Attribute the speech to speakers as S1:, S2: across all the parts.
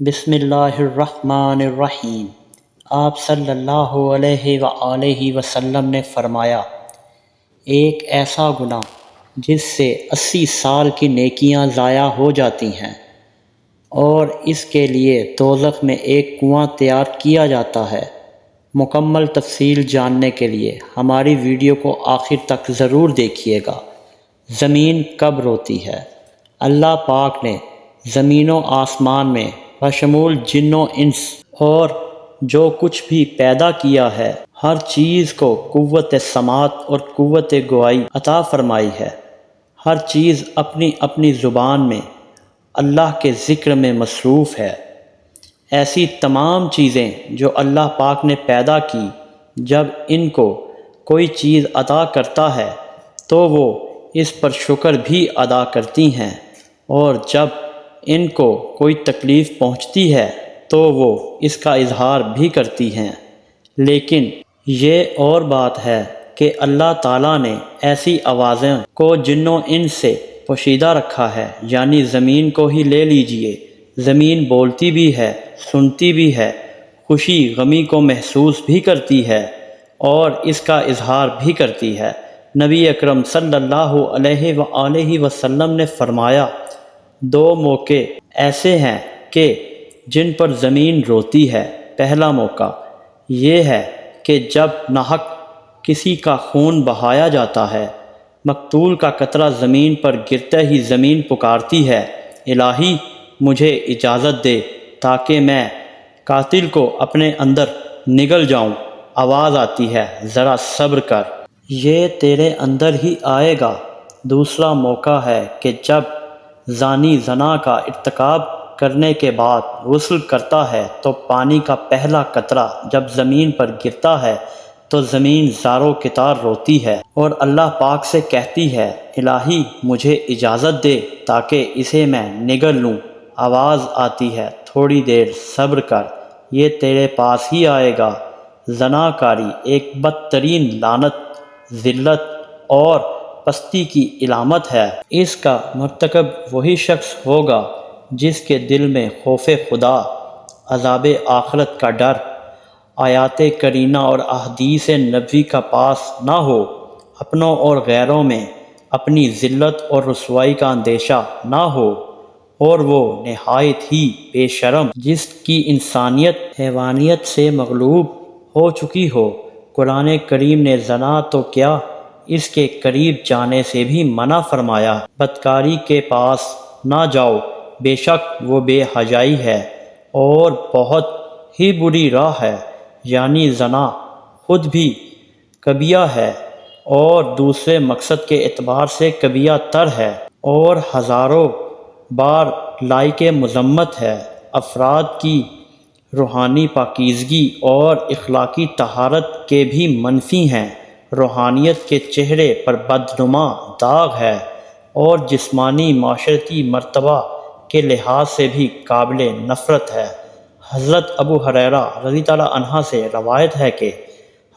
S1: بسم اللہ الرحمن الرحیم۔ آپ صلی اللہ علیہ وآلہ وسلم نے فرمایا، ایک ایسا گناہ جس سے 80 سال کی نیکیاں ضائع ہو جاتی ہیں اور اس کے لیے دوزخ میں ایک کنواں تیار کیا جاتا ہے۔ مکمل تفصیل جاننے کے لیے ہماری ویڈیو کو آخر تک ضرور دیکھیے گا۔ زمین کب روتی ہے؟ اللہ پاک نے زمین و آسمان میں بشمول جن و انس اور جو کچھ بھی پیدا کیا ہے، ہر چیز کو قوت سماعت اور قوت گواہی عطا فرمائی ہے۔ ہر چیز اپنی اپنی زبان میں اللہ کے ذکر میں مصروف ہے۔ ایسی تمام چیزیں جو اللہ پاک نے پیدا کی، جب ان کو کوئی چیز عطا کرتا ہے تو وہ اس پر شکر بھی ادا کرتی ہیں، اور جب ان کو کوئی تکلیف پہنچتی ہے تو وہ اس کا اظہار بھی کرتی ہیں۔ لیکن یہ اور بات ہے کہ اللہ تعالیٰ نے ایسی آوازیں کو جن و انس سے پوشیدہ رکھا ہے، یعنی زمین کو ہی لے لیجئے۔ زمین بولتی بھی ہے، سنتی بھی ہے، خوشی غمی کو محسوس بھی کرتی ہے اور اس کا اظہار بھی کرتی ہے۔ نبی اکرم صلی اللہ علیہ وآلہ وسلم نے فرمایا، دو موقع ایسے ہیں کہ جن پر زمین روتی ہے۔ پہلا موقع یہ ہے کہ جب ناحق کسی کا خون بہایا جاتا ہے، مقتول کا قطرہ زمین پر گرتے ہی زمین پکارتی ہے، الہی مجھے اجازت دے تاکہ میں قاتل کو اپنے اندر نگل جاؤں۔ آواز آتی ہے، ذرا صبر کر، یہ تیرے اندر ہی آئے گا۔ دوسرا موقع ہے کہ جب زانی زنا کا ارتکاب کرنے کے بعد غسل کرتا ہے تو پانی کا پہلا قطرہ جب زمین پر گرتا ہے تو زمین زاروں کی طرح روتی ہے اور اللہ پاک سے کہتی ہے، الہی مجھے اجازت دے تاکہ اسے میں نگل لوں۔ آواز آتی ہے، تھوڑی دیر صبر کر، یہ تیرے پاس ہی آئے گا۔ زنا کاری ایک بدترین لعنت، ذلت اور پستی کی علامت ہے۔ اس کا مرتکب وہی شخص ہوگا جس کے دل میں خوف خدا، عذاب آخرت کا ڈر، آیات کرینہ اور احادیث نبوی کا پاس نہ ہو، اپنوں اور غیروں میں اپنی ذلت اور رسوائی کا اندیشہ نہ ہو، اور وہ نہایت ہی بے شرم جس کی انسانیت حیوانیت سے مغلوب ہو چکی ہو۔ قرآن کریم نے زنا تو کیا، اس کے قریب جانے سے بھی منع فرمایا۔ بدکاری کے پاس نہ جاؤ، بے شک وہ بے حیائی ہے اور بہت ہی بری راہ ہے، یعنی زنا خود بھی کبیہ ہے اور دوسرے مقصد کے اعتبار سے کبیہ تر ہے اور ہزاروں بار لائق مذمت ہے۔ افراد کی روحانی پاکیزگی اور اخلاقی طہارت کے بھی منفی ہیں۔ روحانیت کے چہرے پر بدنما داغ ہے اور جسمانی معاشرتی مرتبہ کے لحاظ سے بھی قابل نفرت ہے۔ حضرت ابو ہریرہ رضی اللہ عنہ سے روایت ہے کہ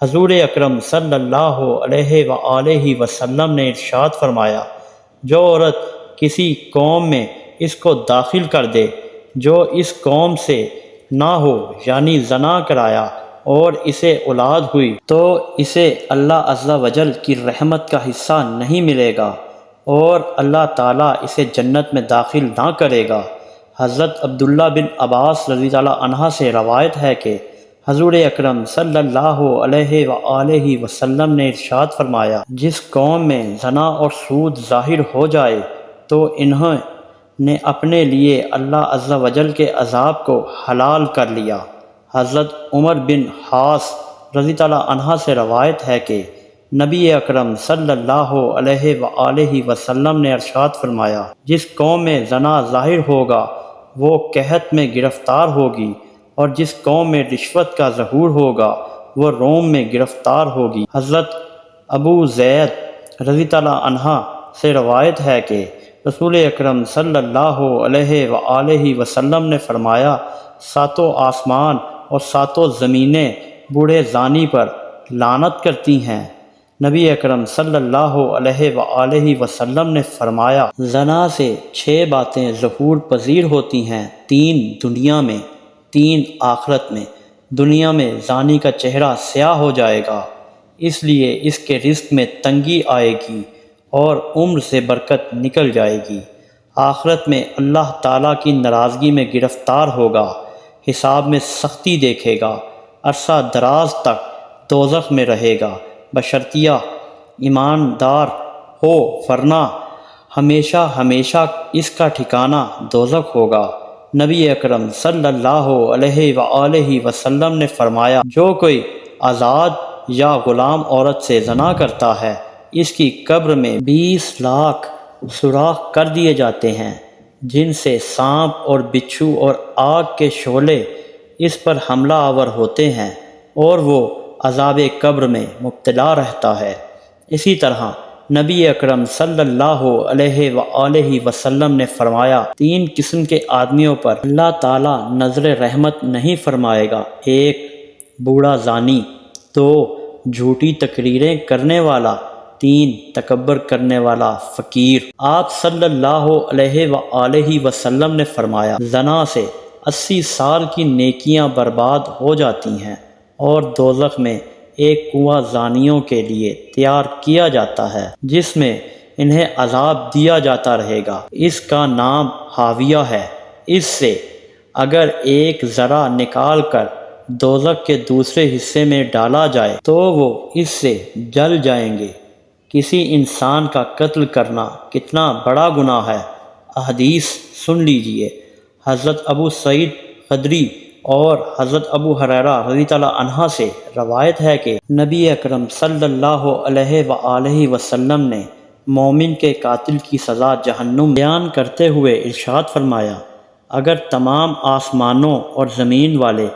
S1: حضور اکرم صلی اللہ علیہ وآلہ وسلم نے ارشاد فرمایا، جو عورت کسی قوم میں اس کو داخل کر دے جو اس قوم سے نہ ہو، یعنی زنا کرایا اور اسے اولاد ہوئی، تو اسے اللہ عز و جل کی رحمت کا حصہ نہیں ملے گا اور اللہ تعالیٰ اسے جنت میں داخل نہ کرے گا۔ حضرت عبداللہ بن عباس رضی اللہ عنہ سے روایت ہے کہ حضور اکرم صلی اللہ علیہ وآلہ وسلم نے ارشاد فرمایا، جس قوم میں زنا اور سود ظاہر ہو جائے تو انہوں نے اپنے لیے اللہ عز و جل کے عذاب کو حلال کر لیا۔ حضرت عمر بن حاص رضی اللہ عنہ سے روایت ہے کہ نبی اکرم صلی اللہ علیہ وآلہ وسلم نے ارشاد فرمایا، جس قوم میں زنا ظاہر ہوگا وہ قحط میں گرفتار ہوگی، اور جس قوم میں رشوت کا ظہور ہوگا وہ روم میں گرفتار ہوگی۔ حضرت ابو زید رضی اللہ عنہ سے روایت ہے کہ رسول اکرم صلی اللہ علیہ وآلہ وسلم نے فرمایا، ساتوں آسمان اور ساتوں زمینیں بوڑھے زانی پر لعنت کرتی ہیں، نبی اکرم صلی اللہ علیہ وآلہ وسلم نے فرمایا، زنا سے 6 باتیں ظہور پذیر ہوتی ہیں، 3 دنیا میں، 3 آخرت میں۔ دنیا میں زانی کا چہرہ سیاہ ہو جائے گا، اس لیے اس کے رزق میں تنگی آئے گی اور عمر سے برکت نکل جائے گی۔ آخرت میں اللہ تعالیٰ کی ناراضگی میں گرفتار ہوگا، حساب میں سختی دیکھے گا، عرصہ دراز تک دوزخ میں رہے گا، بشرطیہ ایماندار ہو، ورنہ ہمیشہ ہمیشہ اس کا ٹھکانہ دوزخ ہوگا۔ نبی اکرم صلی اللہ علیہ وآلہ وسلم نے فرمایا، جو کوئی آزاد یا غلام عورت سے زنا کرتا ہے، اس کی قبر میں 20 لاکھ سوراخ کر دیے جاتے ہیں، جن سے سانپ اور بچھو اور آگ کے شعلے اس پر حملہ آور ہوتے ہیں اور وہ عذاب قبر میں مبتلا رہتا ہے۔ اسی طرح نبی اکرم صلی اللہ علیہ وآلہ وسلم نے فرمایا، 3 قسم کے آدمیوں پر اللہ تعالیٰ نظر رحمت نہیں فرمائے گا: 1 بوڑھا زانی، 2 جھوٹی تقریریں کرنے والا، 3 تکبر کرنے والا فقیر۔ آپ صلی اللہ علیہ وآلہ وسلم نے فرمایا، زنا سے 80 سال کی نیکیاں برباد ہو جاتی ہیں اور دوزخ میں ایک کنواں زانیوں کے لیے تیار کیا جاتا ہے، جس میں انہیں عذاب دیا جاتا رہے گا۔ اس کا نام حاویہ ہے۔ اس سے اگر ایک ذرہ نکال کر دوزخ کے دوسرے حصے میں ڈالا جائے تو وہ اس سے جل جائیں گے۔ کسی انسان کا قتل کرنا کتنا بڑا گناہ ہے۔ احادیث سن لیجئے۔ حضرت ابو سعید خدری اور حضرت ابو ہریرہ رضی اللہ عنہ سے روایت ہے کہ نبی اکرم صلی اللہ علیہ وآلہ وسلم نے مومن کے قاتل کی سزا جہنم بیان کرتے ہوئے ارشاد فرمایا، اگر تمام آسمانوں اور زمین والے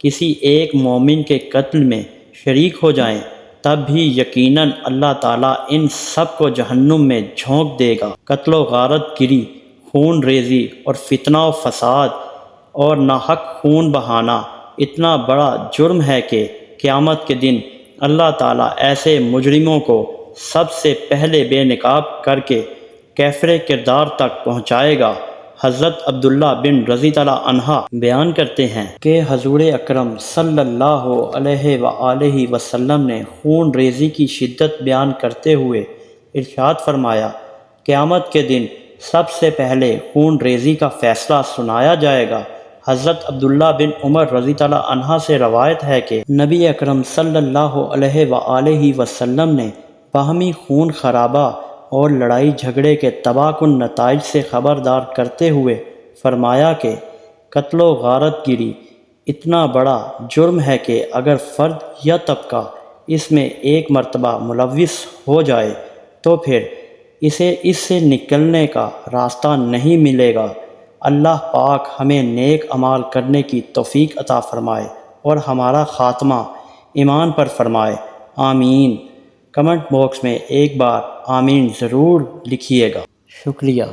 S1: کسی ایک مومن کے قتل میں شریک ہو جائیں تب بھی یقیناً اللہ تعالیٰ ان سب کو جہنم میں جھونک دے گا۔ قتل و غارت گری، خون ریزی اور فتنہ و فساد اور ناحق خون بہانا اتنا بڑا جرم ہے کہ قیامت کے دن اللہ تعالیٰ ایسے مجرموں کو سب سے پہلے بے نقاب کر کے کیفر کردار تک پہنچائے گا۔ حضرت عبداللہ بن رضی اللہ عنہ بیان کرتے ہیں کہ حضور اکرم صلی اللہ علیہ وآلہ وسلم نے خون ریزی کی شدت بیان کرتے ہوئے ارشاد فرمایا، قیامت کے دن سب سے پہلے خون ریزی کا فیصلہ سنایا جائے گا۔ حضرت عبداللہ بن عمر رضی اللہ عنہ سے روایت ہے کہ نبی اکرم صلی اللہ علیہ وآلہ وسلم نے باہمی خون خرابہ اور لڑائی جھگڑے کے تباہ کن نتائج سے خبردار کرتے ہوئے فرمایا کہ قتل و غارت گری اتنا بڑا جرم ہے کہ اگر فرد یا طبقہ اس میں ایک مرتبہ ملوث ہو جائے تو پھر اسے اس سے نکلنے کا راستہ نہیں ملے گا۔ اللہ پاک ہمیں نیک اعمال کرنے کی توفیق عطا فرمائے اور ہمارا خاتمہ ایمان پر فرمائے، آمین۔ کمنٹ باکس میں ایک بار آمین ضرور لکھیے گا۔ شکریہ۔